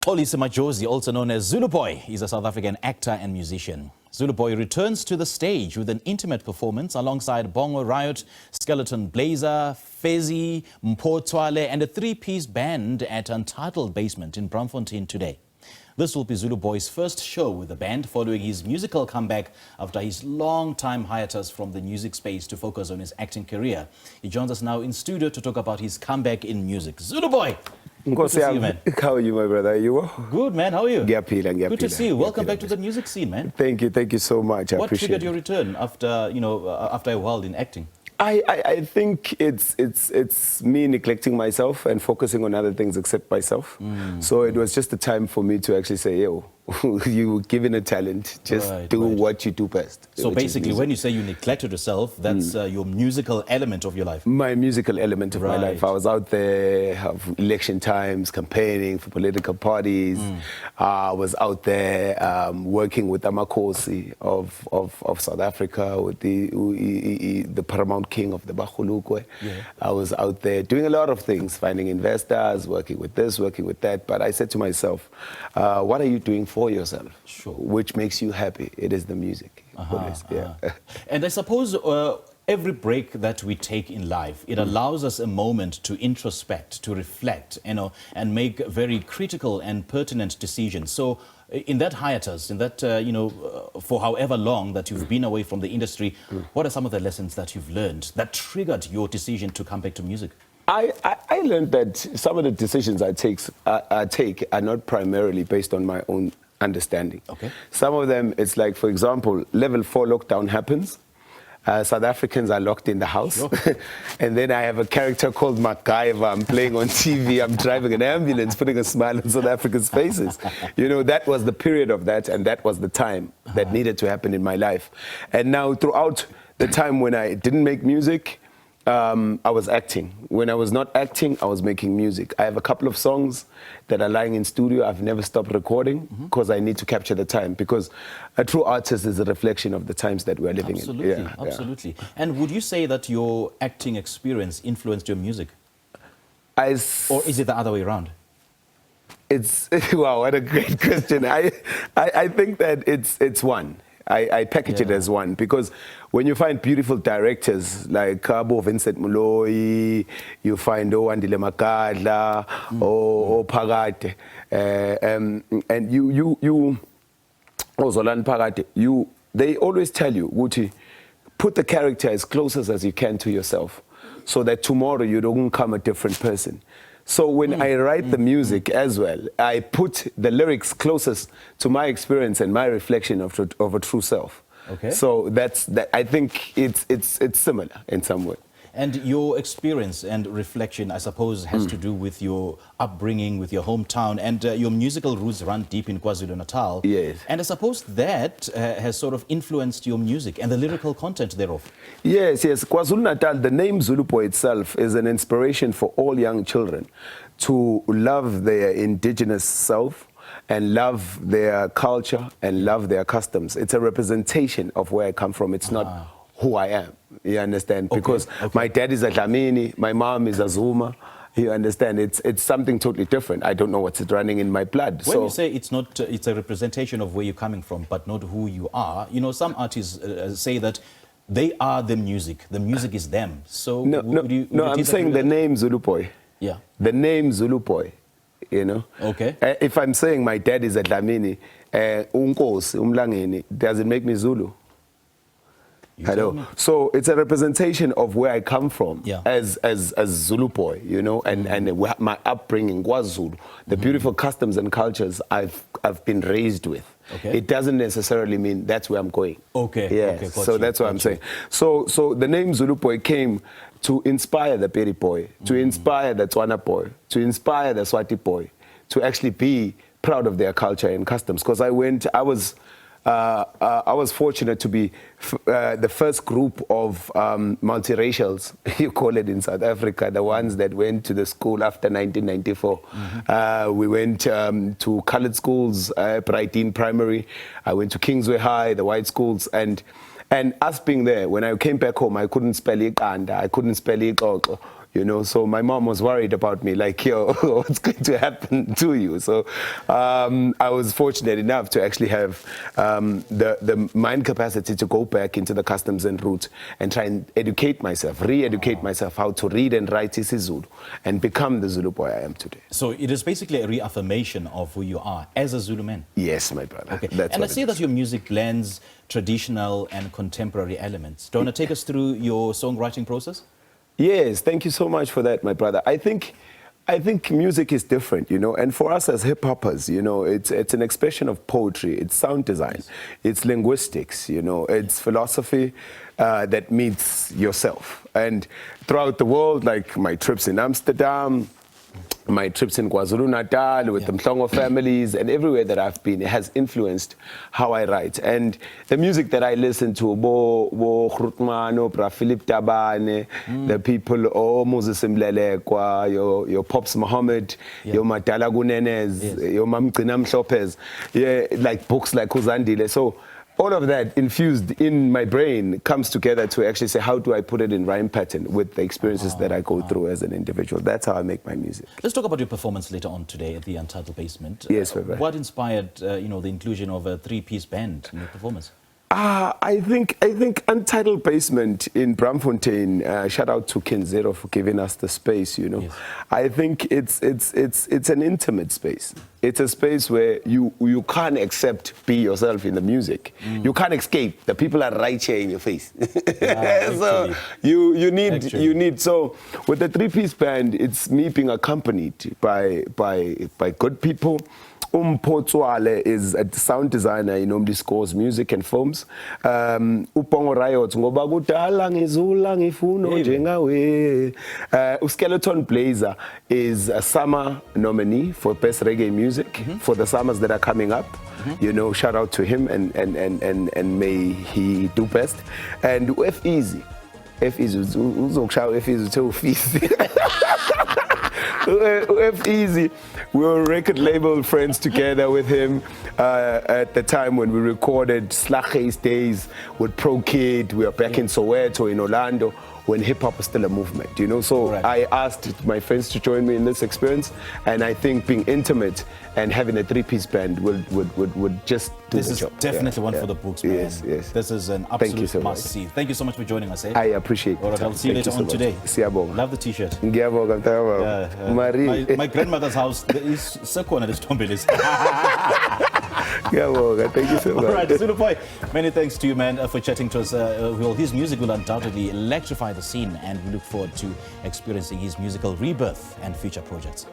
Mxolisi Majozi, also known as ZuluBoy, is a South African actor and musician. ZuluBoy returns to the stage with an intimate performance alongside Bongo Riot, Skeleton Blazer, Feezy, Mpho Tshwale and a three-piece band at Untitled Basement in Braamfontein today. This will be ZuluBoy's first show with the band following his musical comeback after his long-time hiatus from the music space to focus on his acting career. He joins us now in studio to talk about his comeback in music. ZuluBoy! Good to see you, man. How are you, my brother? You are? Good, man. How are you? Good to see you. Welcome back to the music scene, man. Thank you so much. I what appreciate triggered your return after, after a while in acting? I think it's me neglecting myself and focusing on other things except myself. So it was just a time for me to actually say, yo, you were given a talent, just do what you do best. So basically, when you say you neglected yourself, that's your musical element of your life? My musical element of my life. I was out there election times, campaigning for political parties. I was out there working with the Mxolisi of South Africa, with the Paramount King of the Bahulukwe. I was out there doing a lot of things, finding investors, working with this, working with that. But I said to myself, what are you doing for yourself? Sure. Which makes you happy? It is the music. And I suppose every break that we take in life, it allows us a moment to introspect, to reflect, and make very critical and pertinent decisions. So in that hiatus, in that, for however long that you've been away from the industry, what are some of the lessons that you've learned that triggered your decision to come back to music? I learned that some of the decisions I take are not primarily based on my own understanding. Okay. Some of them, it's like, for example, level 4 lockdown happens. South Africans are locked in the house. Sure. And then I have a character called MacGyver. I'm playing on TV. I'm driving an ambulance, putting a smile on South Africans' faces. That was the period of that, and that was the time that needed to happen in my life. And now throughout the time when I didn't make music, I was acting. When I was not acting, I was making music. I have a couple of songs that are lying in studio. I've never stopped recording because I need to capture the time, because a true artist is a reflection of the times that we're living in. Absolutely. And would you say that your acting experience influenced your music? Or is it the other way around? Wow, what a great question. I think that it's one. I package it as one, because when you find beautiful directors like Cabo Vincent Moloi, you find Andile Magadla, or Pagate, and you Zolan Pagate, they always tell you, Guti, put the character as close as you can to yourself, so that tomorrow you don't become a different person. So when I write the music as well, I put the lyrics closest to my experience and my reflection of a true self. Okay. So I think it's similar in some way. And your experience and reflection, I suppose, has to do with your upbringing, with your hometown, and your musical roots run deep in KwaZulu-Natal. Yes. And I suppose that has sort of influenced your music and the lyrical content thereof. Yes. KwaZulu-Natal, the name ZuluBoy itself is an inspiration for all young children to love their indigenous self and love their culture and love their customs. It's a representation of where I come from. It's not who I am. You understand? Because my dad is a Dlamini, my mom is a Zuma. You understand? It's something totally different. I don't know what's running in my blood. When you say it's not, it's a representation of where you're coming from, but not who you are. Some artists say that they are the music. The music is them. So I'm saying the name ZuluBoy. Yeah. The name ZuluBoy. Okay. If I'm saying my dad is a Dlamini, Unkosi, Umlangeni, does it make me Zulu? Hello. So it's a representation of where I come from as ZuluBoy, and my upbringing was Zulu. The beautiful customs and cultures I've been raised with. Okay. It doesn't necessarily mean that's where I'm going. Okay. Yeah. Okay, so that's what I'm saying. So the name ZuluBoy came to inspire the Peri boy, to inspire the Tswana boy, to inspire the Swati boy, to actually be proud of their culture and customs. Because I was fortunate to be the first group of multiracials, you call it in South Africa, the ones that went to the school after 1994. We went to colored schools, Braamfontein Primary. I went to Kingsway High, the white schools, and us being there, when I came back home, I couldn't spell Ikanda, I couldn't spell Ikoko. you know. So my mom was worried about me, like, yo, what's going to happen to you? So I was fortunate enough to actually have the mind capacity to go back into the customs and route and try and educate myself, re-educate myself how to read and write isiZulu and become the Zulu boy I am today. So it is basically a reaffirmation of who you are as a Zulu man. Yes, my brother. Okay. That's and I what see that your music blends traditional and contemporary elements. Do you want to take us through your songwriting process? Yes, thank you so much for that, my brother. I think music is different, you know, and for us as hip-hoppers, you know, it's an expression of poetry, it's sound design, it's linguistics, you know, it's philosophy that meets yourself. And throughout the world, like my trips in Amsterdam, my trips in KwaZulu-Natal with the Mhlongo families, and everywhere that I've been, it has influenced how I write. And the music that I listen to, Bo Grootmano, Bra Philip Tabane, the people, Moses Mlelekwa, your Pops Muhammad, your Matala Gunenes, your Mamgcina Mhlophes, like books like Uzandile. So all of that infused in my brain comes together to actually say, how do I put it in rhyme pattern with the experiences that I go through as an individual? That's how I make my music. Let's talk about your performance later on today at the Untitled Basement. Yes, what inspired, the inclusion of a three-piece band in your performance? I think Untitled Basement in Braamfontein, shout out to Kenzero for giving us the space, you know. Yes. I think it's an intimate space. It's a space where you can't accept be yourself in the music. You can't escape. The people are right here in your face. So you need so with the three-piece band, it's me being accompanied by good people. Mpho Tshwale is a sound designer. He normally scores music and films. Bongo Riot, ngoba kudala ngizula ngifuna njengawe. Skeleton Blazer is a summer nominee for Best Reggae Music for the summers that are coming up. You know, shout out to him and may he do best. And Feezy, uzokushawa Feezy to Feezy. Feezy, we were record label friends together with him at the time when we recorded Slagge's Days with Pro Kid. We were back in Soweto, in Orlando, when hip-hop was still a movement, you know. So I asked my friends to join me in this experience, and I think being intimate and having a three-piece band would just do the job. This is definitely one for the books, man. Yes, yes. This is an absolute must-see. Thank you so much for joining us. I appreciate it. All right, I'll see you later on today. Love the T-shirt. My grandmother's house is Sakona, this Tombelis. Thank you so much. All right, ZuluBoy, many thanks to you, man, for chatting to us. Well, his music will undoubtedly electrify the scene, and we look forward to experiencing his musical rebirth and future projects.